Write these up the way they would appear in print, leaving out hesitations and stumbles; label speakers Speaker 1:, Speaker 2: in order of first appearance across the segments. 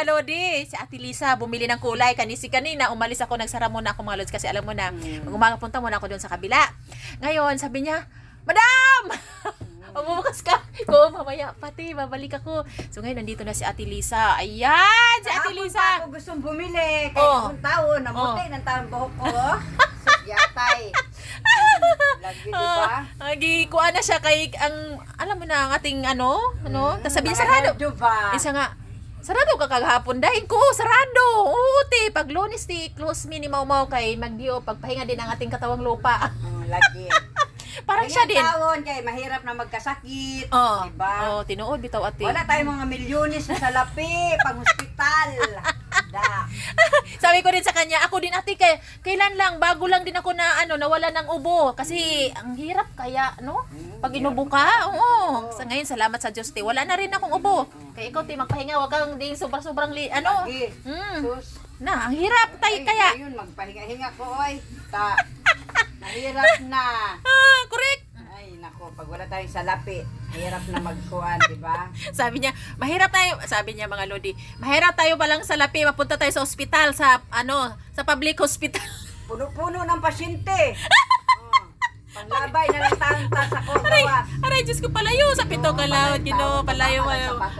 Speaker 1: mga lodi, si Ate Lisa bumili ng kulay. Kanina umalis ako, nagsara muna ako mga lods kasi alam mo na, umaga punta muna ako doon sa kabila. Ngayon, sabi niya, Madam! Umubukas ka. Ko, mamaya pati, babalik ako. So ngayon, nandito na si Ate Lisa. Ayan, si Ate Lisa.
Speaker 2: Ako gustong bumili. Kaya kung taon, namuti ng taon buhok ko. Yatay. Lagi, diba?
Speaker 1: Kuha na siya kay, alam mo na, ang ating tapos sabi niya, sarado. Isa nga, sarado ka kaghapon dahil ko, sarado. Oo, te, pag Lunes, close me ni Mau kay Magdio, pagpahinga din ang ating katawang lupa.
Speaker 2: Lagi.
Speaker 1: Parang siya din.
Speaker 2: Taon, kaya mahirap na magkasakit. Diba?
Speaker 1: Tinuod, bitaw ate.
Speaker 2: Wala tayong mga milyones sa salapi, pag hospital.
Speaker 1: Sabi ko din sa kanya, ako din ate, kailan lang, bago lang din ako na, nawala ng ubo. Kasi, ang hirap kaya, pag inubo ka, Sa ngayon, salamat sa Diyos, te. Wala na rin akong ubo. Kaya ikaw, te, magpahinga, wag kang di sobrang ang hirap, tay, kaya.
Speaker 2: Ayun, magpahinga-hinga ko, oy. Mahirap na.
Speaker 1: Correct.
Speaker 2: Ay, nako, pag wala tayong salapi, mahirap na magkuhan, di ba?
Speaker 1: Sabi niya, mahirap tayo, sabi niya mga lodi, mahirap tayo palang sa lapi, mapunta tayo sa ospital, sa public hospital.
Speaker 2: Puno-puno ng pasyente. Panglabay na lang tanta sa kagawas.
Speaker 1: Aray, Diyos ko, palayo sa pito kalawad, palayo,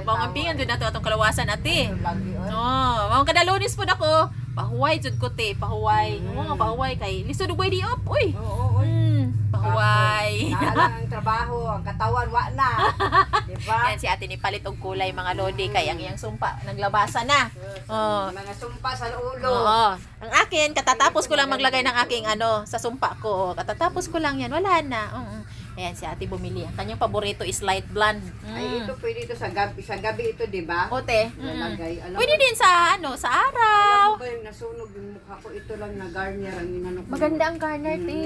Speaker 1: mga pingan doon nato atong kalawasan, ate. Mga kadalunis po nako, pahuway, jud ko, te, pahuway. Pahuway kay, lisod ugay di up, uy. Pahuway.
Speaker 2: Naalang ang trabaho, ang katawan, wa na. Diba?
Speaker 1: Yan si ate ni palit og kulay mga lodi, kay ang iyang sumpa, naglabasan na.
Speaker 2: Mga sumpa sa ulo.
Speaker 1: Ang akin, katatapos ko lang maglagay ng aking sa sumpa ko. Katatapos ko lang yan, wala na. Ayan, si ate bumili. Ang kanyang paborito is light blonde.
Speaker 2: Ay, ito pwede ito sa gabi ito, di ba?
Speaker 1: Ote. Pwede din sa araw.
Speaker 2: Alam ko yung nasunog yung mukha ko, ito lang na Garnier ang inanok.
Speaker 1: Maganda ang Garnier, te.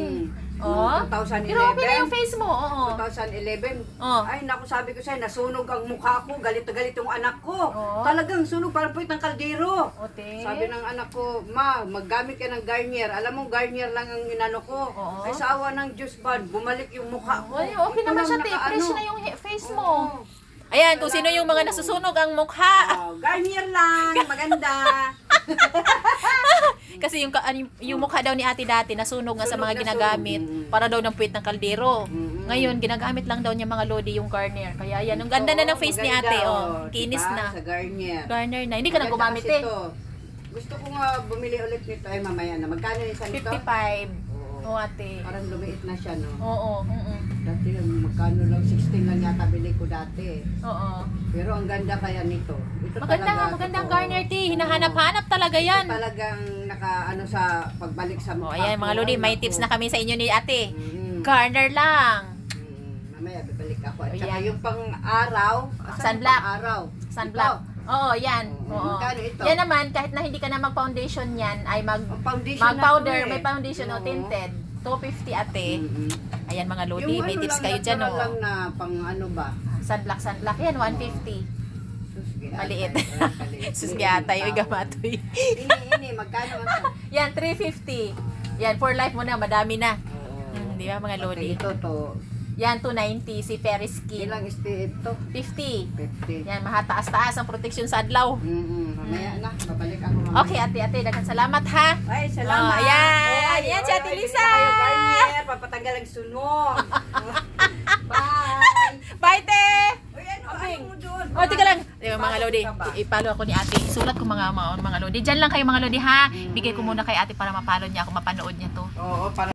Speaker 2: 2011.
Speaker 1: Pero okay na yung face mo,
Speaker 2: 2011. Ay, naku, sabi ko sa'yo, nasunog ang mukha ko, galit na galit yung anak ko. Talagang sunog, parang puwit ng kaldero. Sabi ng anak ko, ma, maggamit ka ng Garnier. Alam mo, Garnier lang ang inano ko. Ay, sa awa ng Diyos ba, bumalik yung mukha ko.
Speaker 1: Ay, okay naman siya, te. Fresh na yung face mo. Ayan, kung sino yung mga nasusunog ang mukha.
Speaker 2: Garnier lang, maganda.
Speaker 1: Kasi yung mukha daw ni ate dati nasunog nga sa mga ginagamit para daw ng puwit ng kaldero. Ngayon, ginagamit lang daw niya mga lodi yung Garnier. Kaya yan, ang ganda na ng face ni ate. Kinis na.
Speaker 2: Sa Garnier.
Speaker 1: Garnier na. Hindi ka na gumamit eh.
Speaker 2: Gusto ko nga bumili ulit nito. Ay, mamaya na. Magkano yung isa nito?
Speaker 1: 55. Oo, ate.
Speaker 2: Parang lumiit na siya, no?
Speaker 1: Oo.
Speaker 2: Dati, magkano lang, 16 lang yata bili ko dati.
Speaker 1: Oo.
Speaker 2: Pero ang ganda kaya nito.
Speaker 1: Maganda ang Garnier, te. Hinahanap-hanap talaga yan.
Speaker 2: Ito talagang sa pagbalik sa mukha.
Speaker 1: Ayan, mga lodi, may tips na kami sa inyo ni ate. Garnier lang.
Speaker 2: Mamaya, bibalik ako. At saka yung pang-araw.
Speaker 1: Sunblock.
Speaker 2: Sunblock.
Speaker 1: Oo, yan.
Speaker 2: Magkano ito?
Speaker 1: Yan naman, kahit na hindi ka na mag-foundation yan, ay mag-powder, may foundation o tinted. 250 ate. Ayan mga lodi, may tips kayo dyan.
Speaker 2: Yung lang na pang ano ba?
Speaker 1: Sunblock. Yan, 150. Maliit. Susgiyatay, uy gamatoy.
Speaker 2: Ini, magkano man?
Speaker 1: Yan, 350. Yan, for life mo na, madami na. Di ba mga lodi?
Speaker 2: Ito to.
Speaker 1: Yan, 290, si Fairy Skin.
Speaker 2: Ilang SPF to?
Speaker 1: 50. Yan, mahataas-taas ang protection sa adlaw.
Speaker 2: Mamaya na, babalik ako mamaya.
Speaker 1: Okay, ate, daghang salamat ha.
Speaker 2: Ay, salamat.
Speaker 1: Ayan si Ate Lisa.
Speaker 2: Papatanggal ang sunog.
Speaker 1: Bye, te.
Speaker 2: Uy, ano mo doon?
Speaker 1: Tika lang. Mga lodi, ipalo ako ni ate. Sulat ko mga lodi. Diyan lang kayo mga lodi ha. Bigay ko muna kay ate para mapalo niya ako, mapanood niya to.
Speaker 2: Oo, para